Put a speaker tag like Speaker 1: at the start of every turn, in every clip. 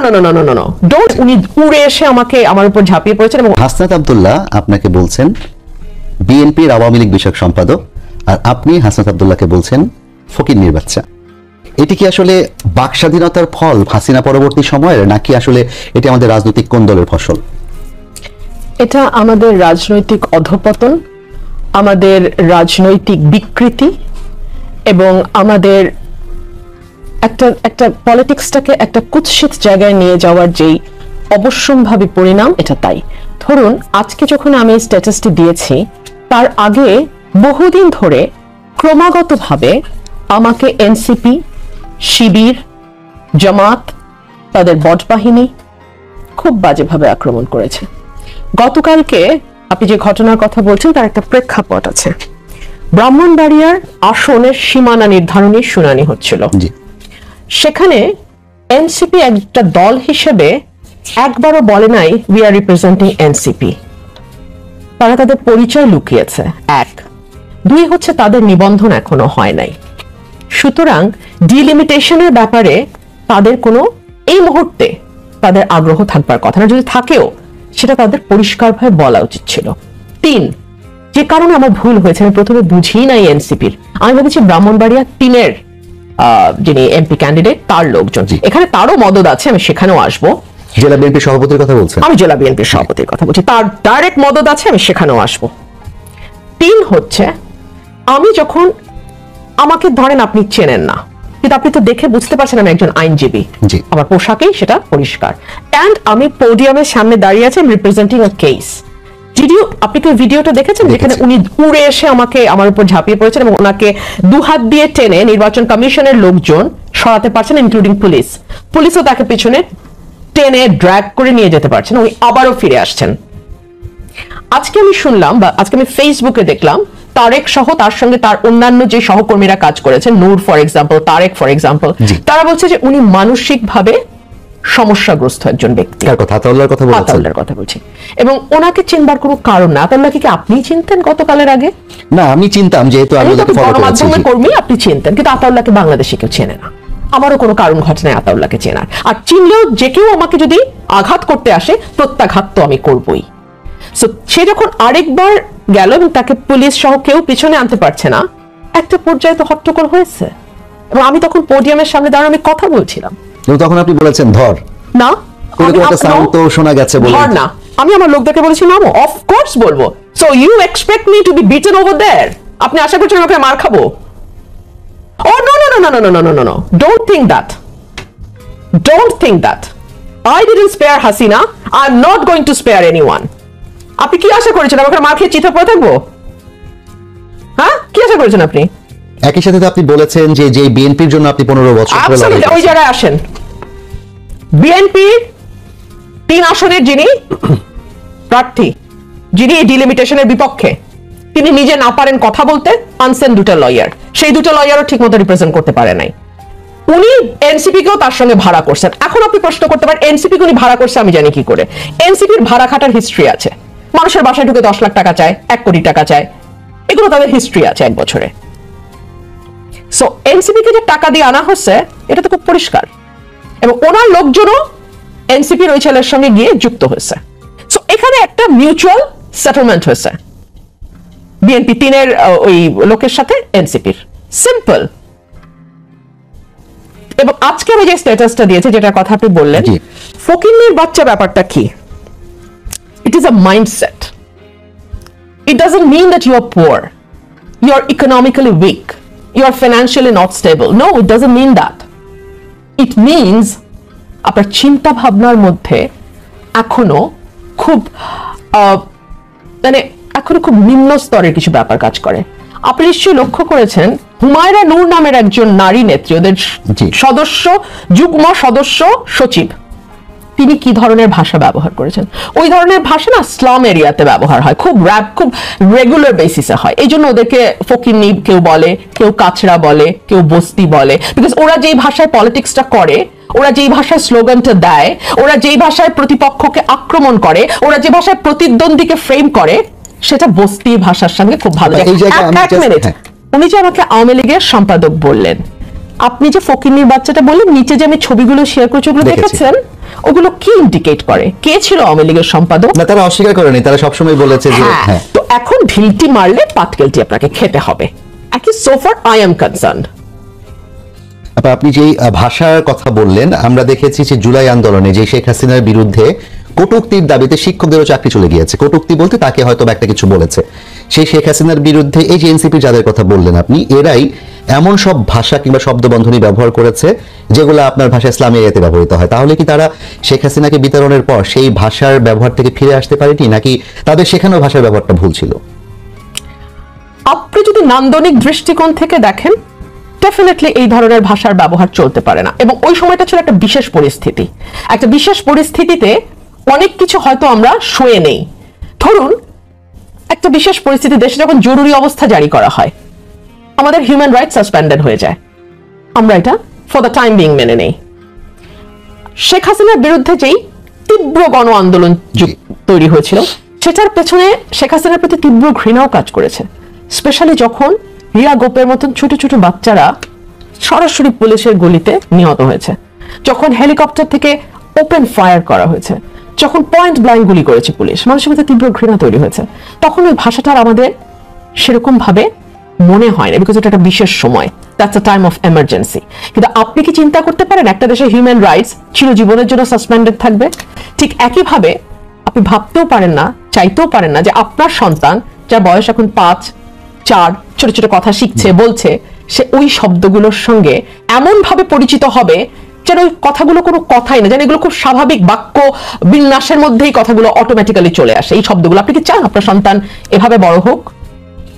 Speaker 1: No don't. উনি উড়ে এসে আমাকে আমার উপর ঝাঁপিয়ে পড়েছেন এবং
Speaker 2: হাসনাত আব্দুল্লাহ আপনাকে বলছেন বিএনপির আওয়ামী লীগ বিষয়ক সম্পাদক, আর আপনি হাসনাত আব্দুল্লাহকে বলছেন ফকিন্নির বাচ্চা। এটি কি আসলে বাক স্বাধীনতার ফল হাসিনা পরবর্তী সময়ের, নাকি আসলে এটি আমাদের রাজনৈতিক কোন দলের ফসল?
Speaker 1: এটা আমাদের রাজনৈতিক অধঃপতন, আমাদের রাজনৈতিক বিকৃতি এবং আমাদের একটা পলিটিক্সটাকে একটা কুৎসিত জায়গায় নিয়ে যাওয়ার যেই অবশ্যম্ভাবী পরিণাম, এটা তাই। ধরুন আজকে যখন আমি স্ট্যাটাসটি দিয়েছি, তার আগে বহুদিন ধরে ক্রমাগতভাবে আমাকে এনসিপি, শিবির, জামাত, তাদের বট বাহিনী খুব বাজেভাবে আক্রমণ করেছে। গতকালকে আপনি যে ঘটনার কথা বলছেন তার একটা প্রেক্ষাপট আছে। ব্রাহ্মণবাড়িয়ার আসনের সীমানা নির্ধারণের শুনানি হচ্ছিল। সেখানে এনসিপি একটা দল হিসেবে একবারও বলে নাই উই আর রিপ্রেজেন্টিং এনসিপি। তারা তাদের পরিচয় লুকিয়েছে, এক। দুই হচ্ছে তাদের নিবন্ধন এখনো হয় নাই। সুতরাং ডিলিমিটেশনের ব্যাপারে তাদের কোনো এই মুহূর্তে তাদের আগ্রহ থাকবার কথা না, যদি থাকেও সেটা তাদের পরিষ্কারভাবে বলা উচিত ছিল। তিন, যে কারণে আমার ভুল হয়েছে, আমি প্রথমে বুঝি নাই এনসিপির, আমি ভেবেছি ব্রাহ্মণবাড়িয়া 3-এর যিনি এমপি ক্যান্ডিডেট তার লোকজন, এখানে তারও মদত আছে, আমি সেখানেও আসবো।
Speaker 2: জেলা বিএনপি সভাপতির কথা বলছেন? আমি
Speaker 1: জেলা বিএনপির সভাপতির কথা বলছি, তার ডাইরেক্ট মদত আছে, আমি সেখানেও আসবো। তিন হচ্ছে, আমি যখন আমাকে ধরেন আপনি চেনেন না, কিন্তু আপনি তো দেখে বুঝতে পারছেন আমি একজন আইনজীবী, আমার পোশাকেই সেটা পরিষ্কার, এন্ড আমি পোডিয়ামের সামনে দাঁড়িয়ে আছি রিপ্রেজেন্টিং আ কেস। আপনি কি ভিডিওটা দেখেছেন যেখানে উনি উড়ে এসে আমাকে আমার উপর ঝাঁপিয়ে পড়েছেন এবং ওনাকে দুহাত দিয়ে টেনে নির্বাচন কমিশনের লোকজন সরাতে পারছেন, ইনক্লুডিং পুলিশও তাকে পিছনে টেনে ড্র্যাগ করে নিয়ে যেতে পারছেন, উনি আবারও ফিরে আসছেন। আজকে আমি শুনলাম বা আজকে আমি ফেসবুকে দেখলাম তারেক সহ তার সঙ্গে তার অন্যান্য যে সহকর্মীরা কাজ করেছেন, Nur for example, Tarek for example, তারা বলছে যে উনি মানসিকভাবে সমস্যাগ্রস্ত একজন ব্যক্তি। আতাউল্লাহর কথা বলছি, এবং ওনাকে চিনবার কোনো কারণ না। আতাউল্লাহকে কি আপনি চিনতেন গতকালের আগে?
Speaker 2: না, আমি চিনতাম, যেহেতু আমি
Speaker 1: গণমাধ্যমের কর্মী, আপনি চিনতেন, কিন্তু আতাউল্লাহকে বাংলাদেশে কেউ চেনে না। আমারও কোনো কারণ ঘটে নাই আতাউল্লাহকে চেনার, আর চিনলেও যে কেউ আমাকে যদি আঘাত করতে আসে প্রত্যাঘাত তো আমি করবই। সে যখন আরেকবার গেল এবং তাকে পুলিশ সহ কেউ পিছনে আনতে পারছে না, একটা পর্যায়ে তো হট্টগোল হয়েছে, এবং আমি তখন পোডিয়ামের সামনে দাঁড়িয়ে আমি কথা বলছিলাম,
Speaker 2: তখন আপনি বলেছেন ধর না, সাউন্ড তো শোনা গেছে,
Speaker 1: ধর না। আমি আমার লোকদেরকে বলেছি নামো, অফ কোর্স বলবো। So you expect me to be beaten over there? আপনি আশা করছেন আমাকে মার খাবো? Oh no, don't think that. Don't think that. I didn't spare Hasina. I'm not going to spare anyone. আপনি কি আশা করেছেন আমাকে মার খেয়ে চিঠা পড়ে থাকবো? হ্যাঁ, কি আশা করেছেন আপনি?
Speaker 2: একই সাথে তো আপনি বলেছেন যে বিএনপির জন্য আপনি 15 বছর ধরে লড়াই করেছেন।
Speaker 1: ওই জায়গায় আসেন, বিএনপি 3 আসনের যিনি প্রার্থী, যিনি এই ডিলিমিটেশনের বিপক্ষে, তিনি নিজে না পারেন কথা বলতে, আনসেন 2টা লয়ার, সেই 2টা লয়ারও ঠিক মতো রিপ্রেজেন্ট করতে পারে নাই। উনি এনসিপি কেও তার সঙ্গে ভাড়া করছেন। এখন আপনি প্রশ্ন করতে পারেন এনসিপি উনি ভাড়া করছে আমি জানি কি করে? এনসিপির ভাড়া খাটার হিস্ট্রি আছে, মানুষের বাসায় ঢুকে 10 লাখ টাকা চায়, 1 কোটি টাকা চায়, এগুলো তাদের হিস্ট্রি আছে 1 বছরে। সো এনসিপি কে যে টাকা দিয়ে আনা হচ্ছে এটা তো খুব পরিষ্কার, এবং ওনার লোকজনও এনসিপির ওই ছেলের সঙ্গে গিয়ে যুক্ত হয়েছে। সো এখানে একটা মিউচুয়াল সেটেলমেন্ট হয়েছে বিএনপি 3-এর ওই লোকের সাথে এনসিপির, সিম্পল। এবং আজকে আমি যে স্ট্যাটাসটা দিয়েছে, যেটা কথা আপনি বললেন, ফকিন্নির বাচ্চা ব্যাপারটা কি? It is a mindset. It doesn't mean that you are poor, you are economically weak, you are financially not stable. No, it doesn't mean that. It means আপনার চিন্তা ভাবনার মধ্যে এখনো খুব এখনো খুব নিম্ন স্তরের কিছু ব্যাপার কাজ করে। আপনি নিশ্চয়ই লক্ষ্য করেছেন হুমায়রা নূর নামের একজন নারী নেত্রী, ওদের সদস্য, যুগ্ম সদস্য সচিব, তিনি কি ধরনের ভাষা ব্যবহার করেছেন? ওই ধরনের ভাষা না স্লাম এরিয়াতে ব্যবহার হয়, খুব রেগুলার বেসিসে হয়। এই জন্য ওদেরকে ফকিন্নি কেউ বলে, কেউ কাছড়া বলে, কেউ বস্তি বলে, বিকজ ওরা যেই ভাষায় পলিটিক্সটা করে, ওরা যেই ভাষায় স্লোগানটা দেয়, ওরা যেই ভাষায় প্রতিপক্ষকে আক্রমণ করে, ওরা যে ভাষায় প্রতিদ্বন্দ্বীকে ফ্রেম করে, সেটা বস্তি ভাষার সঙ্গে খুব ভালো যায়। এক মিনিট, উনি যে আমাকে আওয়ামী লীগের সম্পাদক বললেন, আপনি যে ফকিন্নির বাচ্চাটা বললেন, নিচে যে আমি ছবিগুলো শেয়ার করছি ওগুলো
Speaker 2: দেখেছি।
Speaker 1: দেখেছেন? ওগুলো কি ইন্ডিকেট করে? কে ছিল আওয়ামী লীগের সম্পাদক?
Speaker 2: না, তারা অস্বীকার করেনি, তারা সবসময় বলেছে যে হ্যাঁ।
Speaker 1: তো এখন ঢিলটি মারলে পাটকেলটি আপনাকে খেতে হবে। So far I am concerned.
Speaker 2: আপনি যে ভাষার কথা বললেন, আমরা দেখেছি যে জুলাই আন্দোলনে যে শেখ হাসিনার বিরুদ্ধে কটূক্তির দাবিতে শিক্ষকদেরও চাকরি চলে গিয়েছে। কটূক্তি বলতে তাকে হয়তো একটা কিছু বলেছে, সেই শেখ হাসিনার বিরুদ্ধে এই যে এনসিপি যাদের কথা বললেন আপনি, এরাই এমন সব ভাষা কিংবা শব্দবন্ধনী ব্যবহার করেছে যেগুলো আপনার ভাষা ইসলামী এরিয়াতে ব্যবহৃত হয়। তাহলে কি তারা শেখ হাসিনাকে বিতরণের পর সেই ভাষার ব্যবহার থেকে ফিরে আসতে পারেনি, নাকি তাদের শেখানো ভাষার ব্যবহারটা ভুল ছিল?
Speaker 1: আপনি যদি নান্দনিক দৃষ্টিকোণ থেকে দেখেন, ডেফিনেটলি এই ধরনের ভাষার ব্যবহার চলতে পারে না। এবং ওই সময়টা ছিল একটা বিশেষ পরিস্থিতি। একটা বিশেষ পরিস্থিতিতে অনেক কিছু হয়তো আমরা সয়ে নেই। ধরুন একটা বিশেষ পরিস্থিতি, দেশে যখন জরুরি অবস্থা জারি করা হয়, আমাদের হিউম্যান রাইটস সাসপেন্ডেড হয়ে যায়, আমরা এটা ফর দ্য টাইম বিং মেনে নেই। শেখ হাসিনার বিরুদ্ধে যেই তীব্র গণ আন্দোলন তৈরি হয়েছিল, সেটার পেছনে শেখ হাসিনার প্রতি তীব্র ঘৃণাও কাজ করেছে। স্পেশালি যখন রিয়া গোপের মতন ছোট ছোট বাচ্চারা সরাসরি পুলিশের গুলিতে নিহত হয়েছে, যখন হেলিকপ্টার থেকে ওপেন ফায়ার করা হয়েছে, যখন পয়েন্ট ব্ল্যাঙ্ক গুলি করেছে পুলিশ, মানুষের মধ্যে তীব্র ঘৃণা তৈরি হয়েছে। তখন ওই ভাষাটার আমাদের সেরকম ভাবে মনে হয় না, বিকজ এটা একটা বিশেষ সময়, that's a time of emergency. কিন্তু আপনি কি চিন্তা করতে পারেন একটা দেশের হিউম্যান রাইটস চিরজীবনের জন্য সাসপেন্ডেড থাকবে? ঠিক একইভাবে আপনি ভাবতেও পারেন না, চাইতেও পারেন না যে আপনার সন্তান, যার বয়স এখন 5, 4, ছোট ছোট কথা শিখছে, বলছে, সে ওই শব্দগুলোর সঙ্গে এমন ভাবে পরিচিত হবে যেন ওই কথাগুলো কোনো কথাই না, যেন এগুলো খুব স্বাভাবিক বাক্য বিন্যাসের মধ্যেই কথাগুলো অটোমেটিক্যালি চলে আসে। এই শব্দগুলো আপনি কি চান আপনার সন্তান এভাবে বড় হোক?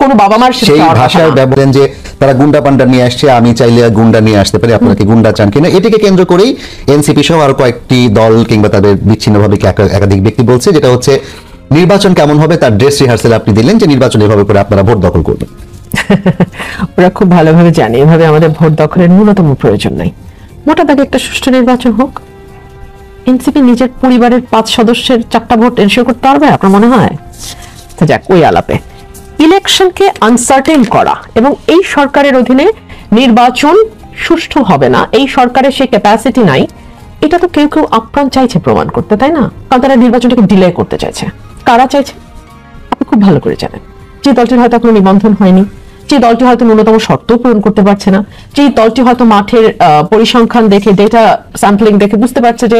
Speaker 1: কোন বাবা মার
Speaker 2: সেই ভাষার ব্যবহার যে তারা গুন্ডা পান্ডা নিয়ে আসছে, আমি চাইলে গুন্ডা নিয়ে আসতে পারি, আপনারা কি গুন্ডা চান কিনা, এটাকে কেন্দ্র করেই এনসিপি সহ আরো কয়েকটি দল কিংবা তাদের বিচ্ছিন্নভাবে একাধিক ব্যক্তি বলছে, যেটা হচ্ছে নির্বাচন কেমন হবে তার ড্রেস রিহার্সেল আপনি দিলেন, যে নির্বাচন এভাবে করে আপনারা ভোট দখল করবেন।
Speaker 1: ওরা খুব ভালোভাবে জানে এভাবে আমাদের ভোট দখলের ন্যূনতম প্রয়োজন নাই। মোটা দাগে একটা সুষ্ঠু নির্বাচন হোক। এনসিপি নিজের পরিবারের 5 সদস্যের 4টা ভোট এনশিওর করতে পারবে আপনার মনে হয়? তো যাক, ওই আলাপে ইলেকশনকে আনসার্টেন করা এবং এই সরকারের অধীনে নির্বাচন সুষ্ঠু হবে না, এই সরকারের সেই ক্যাপাসিটি নাই, এটা তো কেউ কেউ আপ্রাণ চাইছে প্রমাণ করতে, তাই না? কারণ তারা নির্বাচনটাকে ডিলে করতে চাইছে। কারা চাইছে আপনি খুব ভালো করে জানেন। যে দলটির হয়তো এখনো নিবন্ধন হয়নি, যে দলটি হয়তো ন্যূনতম শর্ত পূরণ করতে পারছে না, যে দলটি হয়তো মাঠের পরিসংখ্যান দেখে, ডেটা স্যাম্পলিং দেখে বুঝতে পারছে যে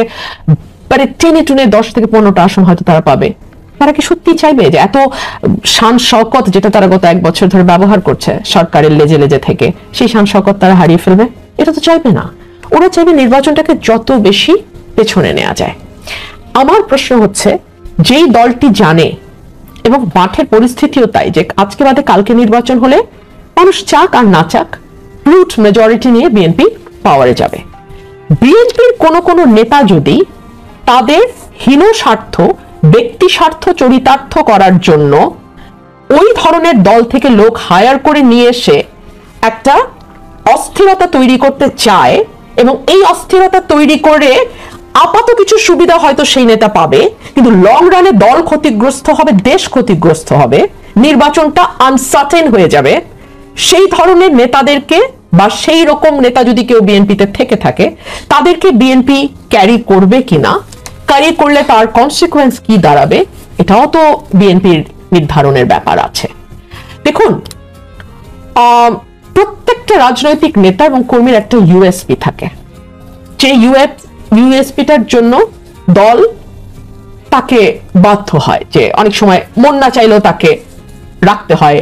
Speaker 1: মানে টেনে টুনে 10 থেকে 15টা আসন হয়তো তারা পাবে। তারা কি সত্যি চাইবে যে এত শান শওকত যেটা তারা গত 1 বছর ধরে ব্যবহার করছে সরকারের লেজে লেজে থেকে, সেই শান শওকত তারা হারিয়ে ফেলবে? এটা তো চাইবে না। ওরা চাইবে নির্বাচনটাকে যত বেশি পেছনে নেওয়া যায়। আমার প্রশ্ন হচ্ছে, যেই দলটি জানে এবং মাঠের পরিস্থিতিও তাই যে আজকে বাদে কালকে নির্বাচন হলে মানুষ চাক আর না চাক রুট মেজরিটি নিয়ে বিএনপি পাওয়ারে যাবে। বিএনপির কোন নেতা যদি তাদের হীন স্বার্থ, ব্যক্তি স্বার্থ চরিতার্থ করার জন্য ওই ধরনের দল থেকে লোক হায়ার করে নিয়ে এসে একটা অস্থিরতা তৈরি করতে চায় এবং এই অস্থিরতা তৈরি করে আপাত কিছু সুবিধা হয়তো সেই নেতা পাবে, কিন্তু লং রানে দল ক্ষতিগ্রস্ত হবে, দেশ ক্ষতিগ্রস্ত হবে, নির্বাচনটা আনসার্টেন হয়ে যাবে, সেই ধরনের নেতাদেরকে বা সেই রকম নেতা যদি কেউ বিএনপিতে থেকে থাকে, তাদেরকে বিএনপি ক্যারি করবে কিনা, ক্যারি করলে তার কনসিকুয়েন্স কি দাঁড়াবে, এটাও তো বিএনপির নির্ধারণের ব্যাপার আছে। দেখুন, প্রত্যেকটা রাজনৈতিক নেতা এবং কর্মীর একটা ইউএসপি থাকে, যে ইউএসপিটার জন্য দল তাকে বাধ্য হয়, যে অনেক সময় মন না চাইলেও তাকে রাখতে হয়,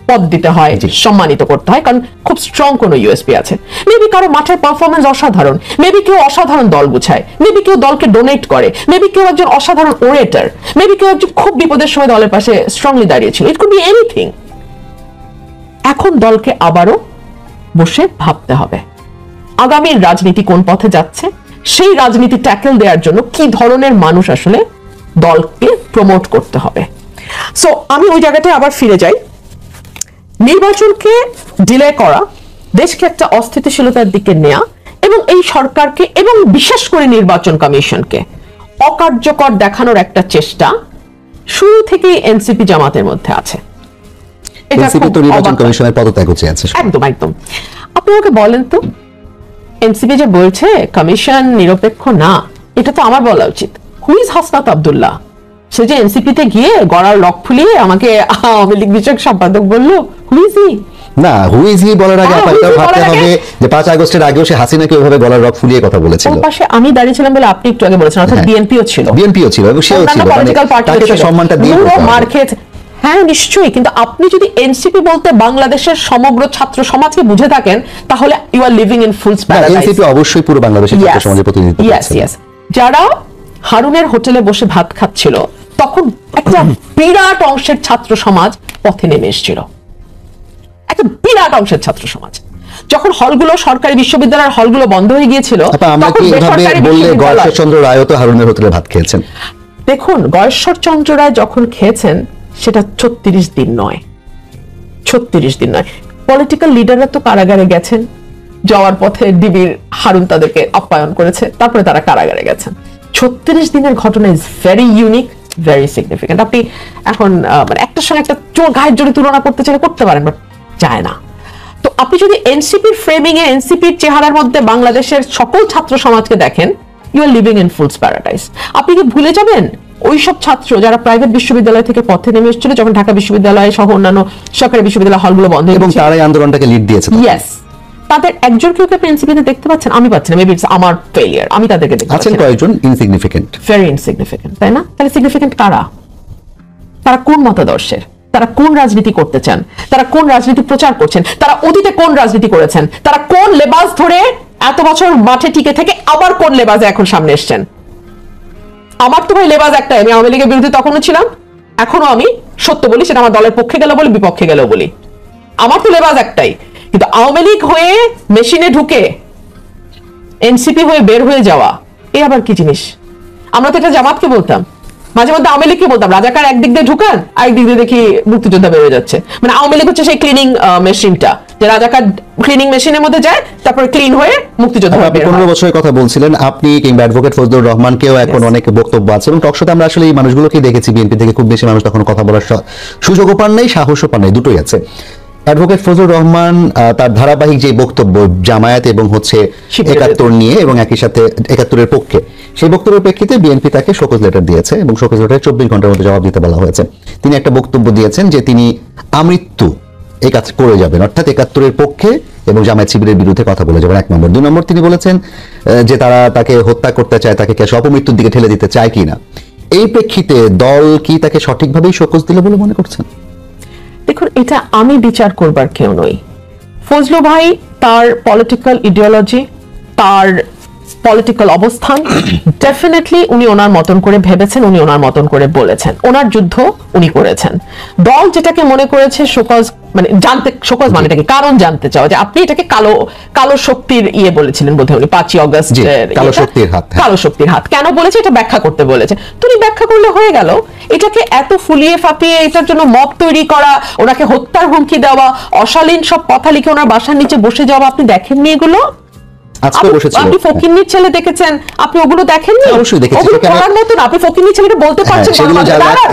Speaker 1: পদ দিতে হয়, সম্মানিত করতে হয়, কারণ খুব স্ট্রং কোনো ইউএসপি আছে। মেবি কারো মাঠের পারফরমেন্স অসাধারণ, মেবি কেউ অসাধারণ দল গুছায়, মেবি কেউ দলকে ডোনেট করে, মেবি কেউ একজন অসাধারণ ওরেটর, মেবি কেউ একজন খুব বিপদের সময় দলের পাশে স্ট্রংলি দাঁড়িয়েছিল, ইট কুড বি এনিথিং। এখন দলকে আবারও বসে ভাবতে হবে আগামীর রাজনীতি কোন পথে যাচ্ছে, সেই রাজনীতি ট্যাকেল দেওয়ার জন্য কি ধরনের মানুষ আসলে দলকে প্রমোট করতে হবে। সো আমি ওই জায়গাটায় আবার ফিরে যাই। নির্বাচনকে ডিলে করা, দেশকে একটা অস্থিতিশীলতার দিকে নেওয়া এবং এই সরকারকে এবং বিশেষ করে নির্বাচন কমিশনকে অকার্যকর দেখানোর একটা চেষ্টা শুরু থেকেই এনসিপি জামাতের মধ্যে আছে।
Speaker 2: এনসিপি তো নির্বাচন কমিশনের পদত্যাগ চেয়েছে।
Speaker 1: একদম একদম। আপনি আমাকে বলেন তো, এনসিপি যে বলছে কমিশন নিরপেক্ষ না, এটা তো আমার বলা উচিত। Who is Hasnat Abdullah? সে যে এনসিপিতে গিয়ে গলার লক ফুলিয়ে আমাকে আওয়ামী লীগ বিষয়ক সম্পাদক বললো, হু ইজ হি?
Speaker 2: না, হু ইজ হি বলার আগে আপনাকে ভাবতে হবে যে 5 আগস্টের আগেও সে হাসিনাকে ওইভাবে গলার রক ফুলিয়ে কথা বলেছিল।
Speaker 1: ওর পাশে আমি দাঁড়িয়েছিলাম বলে আপনি একটু আগে বলেছেন, অর্থাৎ বিএনপিও ছিল,
Speaker 2: বিএনপিও ছিল এবং সেও ছিল, মানে তাকে তো সম্মানটা দিয়ে
Speaker 1: মার খেয়েছে। হ্যাঁ নিশ্চয়ই, কিন্তু আপনি যদি এনসিপি বলতে বাংলাদেশের সমগ্র ছাত্র সমাজকে বুঝে থাকেন তাহলে you are living in fool's paradise.
Speaker 2: NCP অবশ্যই পুরো বাংলাদেশের ছাত্র সমাজের প্রতিনিধিত্ব করছে।
Speaker 1: যারা হারুনের হোটেলে বসে ভাত খাচ্ছিল তখন একটা বিরাট অংশের ছাত্র সমাজ পথে নেমে এসেছিল, একটা বিরাট অংশের ছাত্র সমাজ। যখন হলগুলো, সরকারি বিশ্ববিদ্যালয়ের হলগুলো বন্ধ হয়ে গিয়েছিল,
Speaker 2: আমরা কি এভাবে বললে গয়েশ্বরচন্দ্র রায়ও তো হারুনের হোটেলে ভাত খেয়েছেন?
Speaker 1: দেখুন, গয়েশ্বরচন্দ্র রায় যখন খেয়েছেন সেটা 36 দিন নয়, 36 দিন নয়। পলিটিক্যাল লিডাররা তো কারাগারে গেছেন, যাওয়ার পথে ডিবির হারুন তাদেরকে আপ্যায়ন করেছে, তারপরে তারা কারাগারে গেছেন। 36 দিনের ঘটনা is very unique, very significant. আপনি এখন মানে একটার সঙ্গে একটা চোর গায়ের জোরে তুলনা করতে চাইলে করতে পারেন, বাট যায় না। তো আপনি যদি এনসিপির ফ্রেমিং এ, এনসিপির চেহারার মধ্যে বাংলাদেশের সকল ছাত্র সমাজকে দেখেন, you are living in fool's paradise. আপনি কি ভুলে যাবেন ওই সব ছাত্র যারা প্রাইভেট বিশ্ববিদ্যালয় থেকে পথে নেমে এসেছিল যখন ঢাকা বিশ্ববিদ্যালয় সহ অন্যান্য সরকারি বিশ্ববিদ্যালয় হলগুলো বন্ধ হয়ে
Speaker 2: এবং তারাই আন্দোলনটাকে লিড দিয়েছে?
Speaker 1: ইয়েস, তাদের একজন কেউ এনসিপিতে দেখতে পাচ্ছেন? আমি পাচ্ছি না, মেবি ইটস আমার ফেলিয়ার, আমি তাদেরকে দেখতে পাচ্ছি না।
Speaker 2: আছেন কয়েকজন ইনসিগনিফিকেন্ট,
Speaker 1: ভেরি ইনসিগনিফিকেন্ট, তাই না? তাহলে সিগনিফিকেন্ট কারা? তারা কোন মতাদর্শের? তারা কোন রাজনীতি করতে চান? তারা কোন রাজনীতি প্রচার করছেন? তারা অতীতে কোন রাজনীতি করেছেন? তারা কোন লেবাস ধরে এত বছর মাঠে টিকে থেকে আবার কোন লেবাসে এখন সামনে এসছেন? আমার তো ভাই লেবাস একটাই, আমি আওয়ামী লীগের বিরুদ্ধে তখনও ছিলাম, এখনো আমি সত্য বলি, সেটা আমার দলের পক্ষে গেলে বলি, বিপক্ষে গেলেও বলি। আমার তো লেবাস একটাই, কিন্তু আওয়ামী লীগ হয়ে মেশিনে ঢুকে এনসিপি হয়ে বের হয়ে যাওয়া, এ আবার কি জিনিস? আমরা তো এটা জামাতকে বলতাম, মাঝে মধ্যে আওয়ামী লীগকে বলতাম রাজাকার একদিক দিয়ে ঢুকান, আরেক দিক দিয়ে দেখি মুক্তিযোদ্ধা বেরোয় যাচ্ছে। মানে আওয়ামী লীগ হচ্ছে সেই ক্লিনিং মেশিনটা, যে রাজাকার ক্লিনিং মেশিনের মধ্যে যায়, তারপরে ক্লিন হয়ে মুক্তিযোদ্ধা।
Speaker 2: আপনি 15 বছরের কথা বলছিলেন, আপনি কিংবা অ্যাডভোকেট ফজলুর রহমানকেও এখন অনেক বক্তব্য আছে এবং টকশোতে আমরা আসলে এই মানুষগুলোকে দেখেছি, বিএনপি থেকে খুব বেশি মানুষ তখন কথা বলার সুযোগও পান নাই, সাহসও পান নাই, দুটোই আছে। অ্যাডভোকেট ফজলুর রহমান তার ধারাবাহিক যে বক্তব্য জামায়াত এবং হচ্ছে 71 নিয়ে এবং একই সাথে 71-এর পক্ষে, সেই বক্তব্যের প্রেক্ষিতে বিএনপি তাকে শোকজ লেটার দিয়েছে এবং শোকজ লেটারে 24 ঘন্টার মধ্যে জবাব দিতে বলা হয়েছে। তিনি একটা বক্তব্য দিয়েছেন যে তিনি আমৃত্যু এই কাজ করে যাবেন, অর্থাৎ 71-এর পক্ষে এবং জামায়াত শিবিরের বিরুদ্ধে কথা বলে যাবেন, 1 নম্বর। 2 নম্বর, তিনি বলেছেন যে তারা তাকে হত্যা করতে চায়, তাকে কি অপমৃত্যুর দিকে ঠেলে দিতে চায় কিনা। এই প্রেক্ষিতে দল কি তাকে সঠিকভাবেই শোকজ দিল বলে মনে করছেন?
Speaker 1: দেখুন, এটা আমি বিচার করবার কেউ নই। ফজলু ভাই তার পলিটিক্যাল ইডিওলজি, তার পলিটিক্যাল অবস্থান, ডেফিনেটলি উনি ওনার মতন করে ভেবেছেন, উনি ওনার মতন করে বলেছেন, ওনার যুদ্ধ উনি করেছেন। দল যেটাকে মনে করেছে শোকজ, মানে জানতে, শোকজ মানে এটাকে কারণ জানতে চাওয়া, যে আপনি এটাকে কালো কালো শক্তির ইয়ে বলেছিলেন বোধহয় উনি 5ই অগস্ট,
Speaker 2: কালো শক্তির হাত,
Speaker 1: কালো শক্তির হাত কেন বলেছে এটা ব্যাখ্যা করতে বলেছে। তুমি ব্যাখ্যা করলে হয়ে গেল। এটাকে এত ফুলিয়ে ফাঁপিয়ে এটার জন্য মব তৈরি করা, ওনাকে হত্যার হুমকি দেওয়া, অশালীন সব কথা লিখে ওনার বাসার নিচে বসে যাওয়া, আপনি দেখেননি এগুলো? আপনি ফকিন্নির ছেলে দেখেছেন, আপনি ওগুলো দেখেননি?
Speaker 2: অবশ্যই দেখেছি।
Speaker 1: ওগুলো করার মতন। আপনি ফকিন্নির ছেলেটা বলতে পারছেন?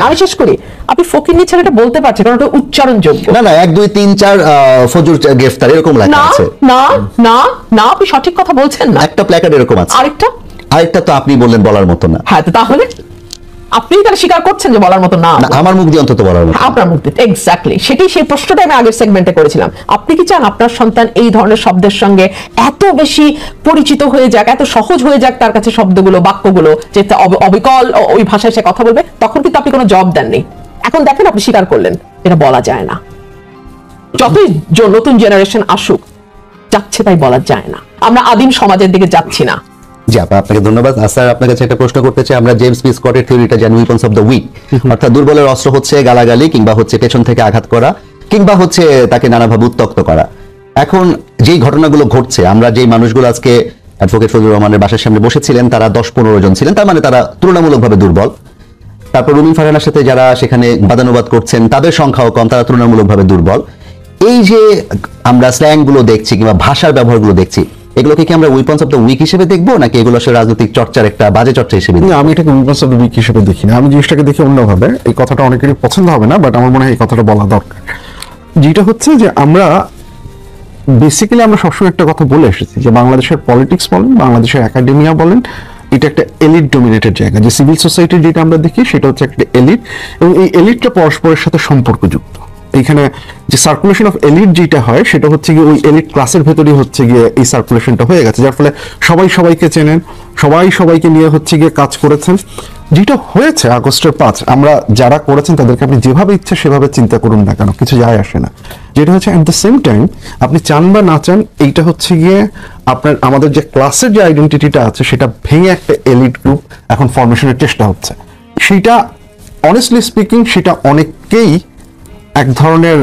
Speaker 1: আমি শেষ করি। আপনি ফকিন্নির ছেলেটা বলতে পারছেন কারণ ওটা উচ্চারণযোগ্য।
Speaker 2: না না, 1 2 3 4 ফজর গ্রেফতার এরকম লেখা আছে।
Speaker 1: না না না, আপনি সঠিক কথা বলছেন না।
Speaker 2: একটা প্ল্যাকার্ড এরকম আছে। আরেকটা তো আপনি বললেন বলার মতো না।
Speaker 1: হ্যাঁ, তাহলে আপনি তাহলে স্বীকার করছেন যে বলার মতো না?
Speaker 2: আমার মুখ দিয়ে অন্তত বলার মতো।
Speaker 1: আপনার মুখ দিয়ে, এক্স্যাক্টলি সেটাই, সেই প্রশ্নটা আমি আগের সেগমেন্টে করেছিলাম। আপনি কি চান আপনার সন্তান এই ধরনের শব্দের সঙ্গে এত বেশি পরিচিত হয়ে যাক, এত সহজ হয়ে যাক তার কাছে শব্দগুলো, বাক্যগুলো, যে অবিকল ওই ভাষায় সে কথা বলবে? তখন কিন্তু আপনি কোনো জবাব দেননি। এখন দেখেন আপনি স্বীকার করলেন এটা বলা যায় না। যতই নতুন জেনারেশন আসুক, যাচ্ছে তাই বলা যায় না। আমরা আদিম সমাজের দিকে যাচ্ছি না।
Speaker 2: জি আপা, আপনাকে ধন্যবাদ। স্যার, আপনার কাছে একটা প্রশ্ন করতে চাই। আমরা জেমস পি স্কটের থিওরিটা জানি, উইপন্স অফ দ্য উইক, অর্থাৎ দুর্বলের অস্ত্র হচ্ছে গালাগালি, কিংবা হচ্ছে পেছন থেকে আঘাত করা, কিংবা হচ্ছে তাকে নানাভাবে উত্ত্যক্ত করা। এখন যেই ঘটনাগুলো ঘটছে, আমরা যেই মানুষগুলো আজকে অ্যাডভোকেট ফজলুর রহমানের বাসার সামনে বসেছিলেন তারা 10-15 জন ছিলেন, তার মানে তারা তুলনামূলকভাবে দুর্বল। তারপর রুমিন ফারহানার সাথে যারা সেখানে বাদানুবাদ করছেন তাদের সংখ্যাও কম, তারা তুলনামূলকভাবে দুর্বল। এই যে আমরা স্ল্যাং গুলো দেখছি কিংবা ভাষার ব্যবহারগুলো দেখছি, এগুলোকে কি আমরা উইপন্স অফ দ্য উইক হিসেবে দেখবো, নাকি এগুলো আসলে রাজনৈতিক চর্চার একটা বাজে চর্চা হিসেবে?
Speaker 3: আমি এটাকে উইপন্স অফ দ্য উইক হিসেবে দেখি না। আমি জিনিসটাকে দেখি অন্যভাবে। এই কথাটা অনেকেরই পছন্দ হবে না, বাট আমার মনে হয় এই কথাটা বলা দরকার। যেটা হচ্ছে যে আমরা বেসিক্যালি আমরা সবসময় একটা কথা বলে এসেছি যে বাংলাদেশের পলিটিক্স বলেন, বাংলাদেশের একাডেমিয়া বলেন, এটা একটা এলিট ডমিনেটেড জায়গা। যে সিভিল সোসাইটির যেটা আমরা দেখি সেটা হচ্ছে একটা এলিট, এবং এই এলিটটা পরস্পরের সাথে সম্পর্কযুক্ত। এইখানে যে সার্কুলেশন অফ এলিট যেটা হয় সেটা হচ্ছে গিয়ে ওই এলিট ক্লাসের ভেতরেই হচ্ছে গিয়ে এই সার্কুলেশনটা হয়ে গেছে, যার ফলে সবাই সবাইকে চেনেন, সবাই সবাইকে নিয়ে হচ্ছে গিয়ে কাজ করেছেন। যেটা হয়েছে আগস্টের 5, আমরা যারা করেছেন তাদেরকে আপনি যেভাবে ইচ্ছা সেভাবে চিন্তা করুন না কেন, কিছু যায় আসে না। যেটা হচ্ছে অ্যাট দ্য সেম টাইম আপনি চান বা না চান, এইটা হচ্ছে গিয়ে আপনার আমাদের যে ক্লাসের যে আইডেন্টিটিটা আছে সেটা ভেঙে একটা এলিট গ্রুপ এখন ফরমেশনের চেষ্টা হচ্ছে। সেটা অনেস্টলি স্পিকিং সেটা অনেককেই এক ধরনের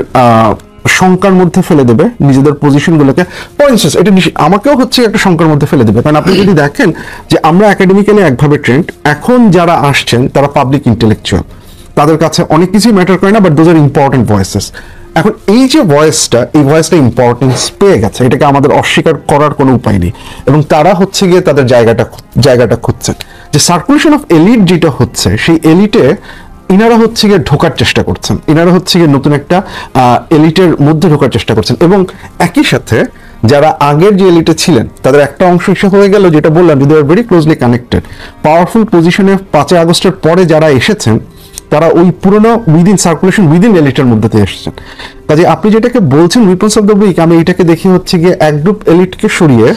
Speaker 3: শঙ্কার মধ্যে ফেলে দেবে নিজেদের পজিশনগুলোকে। ফর ইনস্টেন্স এটা আমাকেও হচ্ছে একটা শঙ্কার মধ্যে ফেলে দেবে, কারণ আপনি যদি দেখেন যে আমরা একাডেমিক্যালি একভাবে ট্রেন্ড, এখন যারা আসছেন তারা পাবলিক ইন্টেলেকচুয়াল, তাদের কাছে অনেক কিছুই ম্যাটার করে না, but those are important voices. এখন এই যে ভয়েসটা, এই ভয়েসটা ইম্পর্টেন্স পেয়ে গেছে, এটাকে আমাদের অস্বীকার করার কোনো উপায় নেই, এবং তারা হচ্ছে গিয়ে তাদের জায়গাটা খুঁজছেন। যে সার্কুলেশন অফ এলিট যেটা হচ্ছে, সেই এলিটে ইনারা হচ্ছে গিয়ে ঢোকার চেষ্টা করছেন, ইনারা হচ্ছে গিয়ে নতুন একটা এলিটের মধ্যে ঢোকার চেষ্টা করছেন, এবং একই সাথে যারা আগের যে এলিটে ছিলেন তাদের একটা অংশ হিসেবে হয়ে গেল, যেটা বললাম যে they are very closely connected. Powerful পজিশনে 5 আগস্টের পরে যারা এসেছেন তারা ওই পুরোনো উইদিন সার্কুলেশন উইদিন এলিটের মধ্যে দিয়ে এসেছেন। কাজে আপনি যেটাকে বলছেন উইপন্স অফ দ্য উইক, আমি এটাকে দেখি হচ্ছে গিয়ে এক গ্রুপ এলিটকে সরিয়ে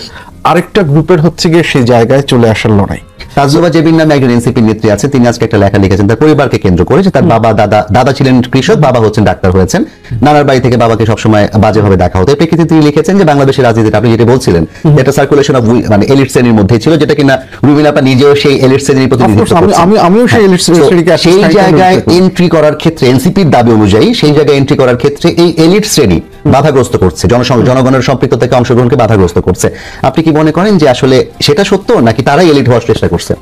Speaker 3: আরেকটা গ্রুপের হচ্ছে গিয়ে সেই জায়গায় চলে আসার লড়াই।
Speaker 2: তাজুবা জেবিন নামে একজন এনসিপি নেত্রী আছে, তিনি আজকে একটা লেখা লিখেছেন তার পরিবারকে কেন্দ্র করে, যে তার বাবা দাদা ছিলেন কৃষক, বাবা হচ্ছেন ডাক্তার হয়েছেন, নানার বাড়ি থেকে বাবাকে সবসময় বাজেভাবে দেখা হতো। এই প্রেক্ষিতে তিনি লিখেছেন যে বাংলাদেশের রাজনীতিতে আপনি যেটা বলছিলেন একটা সার্কুলেশন অফ মানে এলিট শ্রেণীর মধ্যে ছিল, যেটা কিনা রুমিলা আপা নিজেও সেই এলিট শ্রেণীর প্রতিনিধিত্ব করছেন।
Speaker 3: আমিও সেই এলিট শ্রেণীকে
Speaker 2: সেই জায়গায় এন্ট্রি করার ক্ষেত্রে এনসিপির দাবি অনুযায়ী সেই জায়গায় এন্ট্রি করার ক্ষেত্রে এই এলিট শ্রেণী বাধাগ্রস্ত করছে, জনগণের সম্পৃক্ত থেকে অংশগ্রহণকে বাধাগ্রস্ত করছে। আপনি কি মনে করেন যে আসলে সেটা সত্য, নাকি তারাই এলিট হওয়ার চেষ্টা করছে?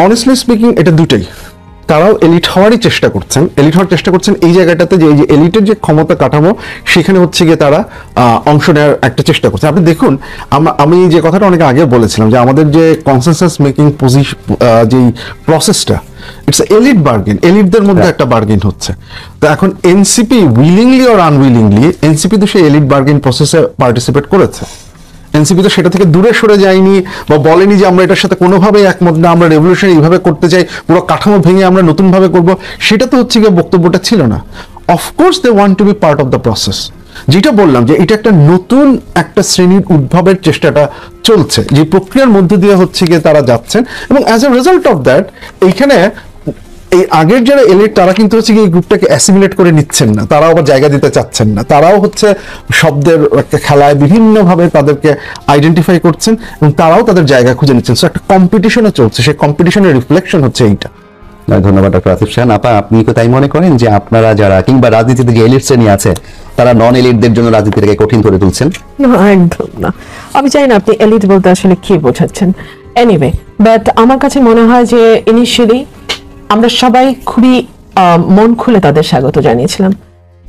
Speaker 3: অনেস্টলি স্পিকিং এটা দুটাই, তারাও এলিট হওয়ারই চেষ্টা করছেন, এলিট হওয়ার চেষ্টা করছেন এই জায়গাটাতে, যে এই যে এলিটের যে ক্ষমতা কাঠামো সেখানে হচ্ছে গিয়ে তারা অংশ নেওয়ার একটা চেষ্টা করছে। আপনি দেখুন, আমি যে কথাটা অনেক আগে বলেছিলাম যে আমাদের যে কনসেনসাস মেকিং পজিশন যেই প্রসেসটা, ইটস এলিট বার্গেন, এলিটদের মধ্যে একটা বার্গেন হচ্ছে। তো এখন NCP willingly or unwillingly, NCP তো সেই এলিট বার্গেন প্রসেসে পার্টিসিপেট করেছে। এনসিপি তো সেটা থেকে দূরে সরে যায়নি বা বলেনি যে আমরা এটার সাথে কোনোভাবেই একমত না, আমরা রেভলিউশন এইভাবে করতে চাই, পুরো কাঠামো ভেঙে আমরা নতুন ভাবে করব, সেটা তো হচ্ছে গিয়ে বক্তব্যটা ছিল না। Of course they want to be part of the process. যেটা বললাম যে এটা একটা নতুন একটা শ্রেণীর উদ্ভবের চেষ্টাটা চলছে, যে প্রক্রিয়ার মধ্যে দিয়ে হচ্ছে গিয়ে তারা যাচ্ছেন, এবং as a result of that এইখানে এই আগের যারা এলিট তারা কিন্তু হচ্ছে এই গ্রুপটাকে অ্যাসিমিলেট করে নিচ্ছেন না, তারাও আবার জায়গা দিতে চাচ্ছেন না, তারাও হচ্ছে শব্দের একটা খেলায় বিভিন্নভাবে তাদেরকে আইডেন্টিফাই করছেন এবং তারাও তাদের জায়গা খুঁজে নিচ্ছেন। সো একটা কম্পিটিশনও চলছে, সেই কম্পিটিশনের রিফ্লেকশন হচ্ছে এইটা।
Speaker 2: ধন্যবাদ ডক্টর আসিফ শাহান। আপা, আপনি কি তাই মনে করেন যে আপনারা যারা কিংবা রাজনীতিতে যে এলিট শ্রেণী আছে তারা নন এলিটদের জন্য রাজনীতিটাকে কঠিন করে তুলছেন?
Speaker 1: না, একদম না। আমি জানি না আপনি এলিট বলতে আসলে কি বোঝাচ্ছেন। এনিওয়ে, বাট আমার কাছে মনে হয় যে ইনিশিয়ালি আমরা সবাই খুবই মন খুলে তাদের স্বাগত জানিয়েছিলাম।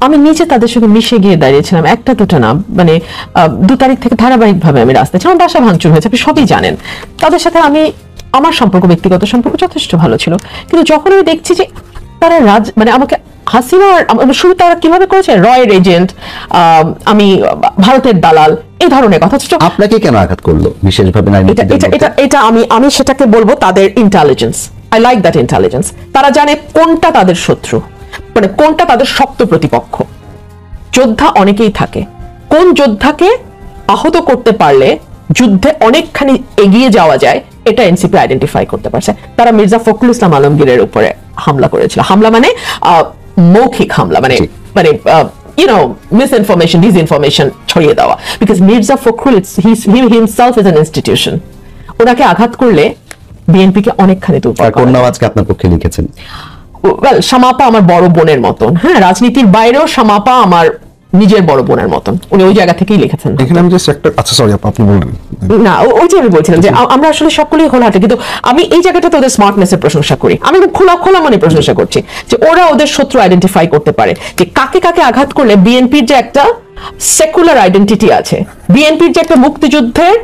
Speaker 1: আমি নিজে তাদের সঙ্গে মিশে গিয়ে দাঁড়িয়েছিলাম, একটা দুটো না, মানে 2 তারিখ থেকে ধারাবাহিকভাবে আমি রাস্তায় ছিলাম। বাসা ভাঙচুর হয়েছে, আপনি সবই জানেন। তাদের সাথে আমার সম্পর্ক, ব্যক্তিগত সম্পর্ক যথেষ্ট ভালো ছিল, কিন্তু যখন আমি দেখছি যে তারা মানে আমাকে হাসিনার শুরু তারা কিভাবে করেছে, রয়ের এজেন্ট, আমি ভারতের দালাল, এই ধরনের কথা।
Speaker 2: আপনাকে কেন আঘাত করলো বিশেষভাবে?
Speaker 1: এটা আমি সেটাকে বলবো তাদের intelligence. I like that intelligence. তারা জানে কোনটা তাদের শত্রু, মানে কোনটা তাদের শক্ত প্রতিপক্ষ। যোদ্ধা অনেকেই থাকে, কোন যোদ্ধাকে আহত করতে পারলে যুদ্ধে অনেকখানি এগিয়ে যাওয়া যায়, এটা এনসিপি আইডেন্টিফাই করতে পারছে। তারা মির্জা ফখরুল ইসলাম আলমগীরের উপরে হামলা করেছিল। হামলা মানে মৌখিক হামলা, মানে misinformation, disinformation ছড়িয়ে দেওয়া। Because Mirza Fakhrul he himself is an institution. ওনাকে আঘাত করলে বিএনপিকে অনেকখানি দুর্বল করে।
Speaker 2: কোন আজকে আপনার পক্ষে লিখেছেন?
Speaker 1: ওয়েল, শামাপা আমার বড় বোনের মতন। হ্যাঁ, রাজনীতির বাইরেও শামাপা আমার নিজের বড় বোনের মতন। উনি ওই জায়গা থেকেই লিখেছেন।
Speaker 3: এখানে আমি জাস্ট একটা, আচ্ছা সরি আপনি বললেন
Speaker 1: না, ওই যে আমি বলছিলাম যে আমরা আসলে সকলেই খোলাহাটে, কিন্তু আমি এই জায়গাটাতে ওদের স্মার্টনেসের প্রশংসা করি। আমি খোলা মানে প্রশংসা করছি যে ওরা ওদের শত্রু আইডেন্টিফাই করতে পারে, যে কাকে কাকে আঘাত করলে বিএনপির যে একটা সেকুলার আইডেন্টিটি আছে, বিএনপির যে একটা মুক্তিযুদ্ধের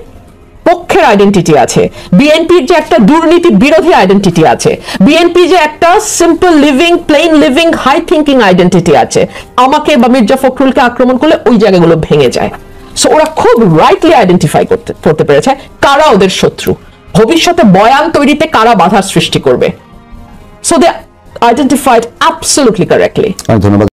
Speaker 1: পক্ষের আইডেন্টিটি আছে, বিএনপির যে একটা দুর্নীতি বিরোধী আইডেন্টিটি আছে, বিএনপি যে একটা simple living, plain living, high thinking identity আছে, আমাকে বা মির্জা ফখরুলকে আক্রমণ করলে ওই জায়গাগুলো ভেঙে যায়। সো ওরা খুব রাইটলি আইডেন্টিফাই করতে পেরেছে কারা ওদের শত্রু, ভবিষ্যতে বয়ান তৈরিতে কারা বাধার সৃষ্টি করবে। So they identified absolutely correctly.
Speaker 2: ধন্যবাদ।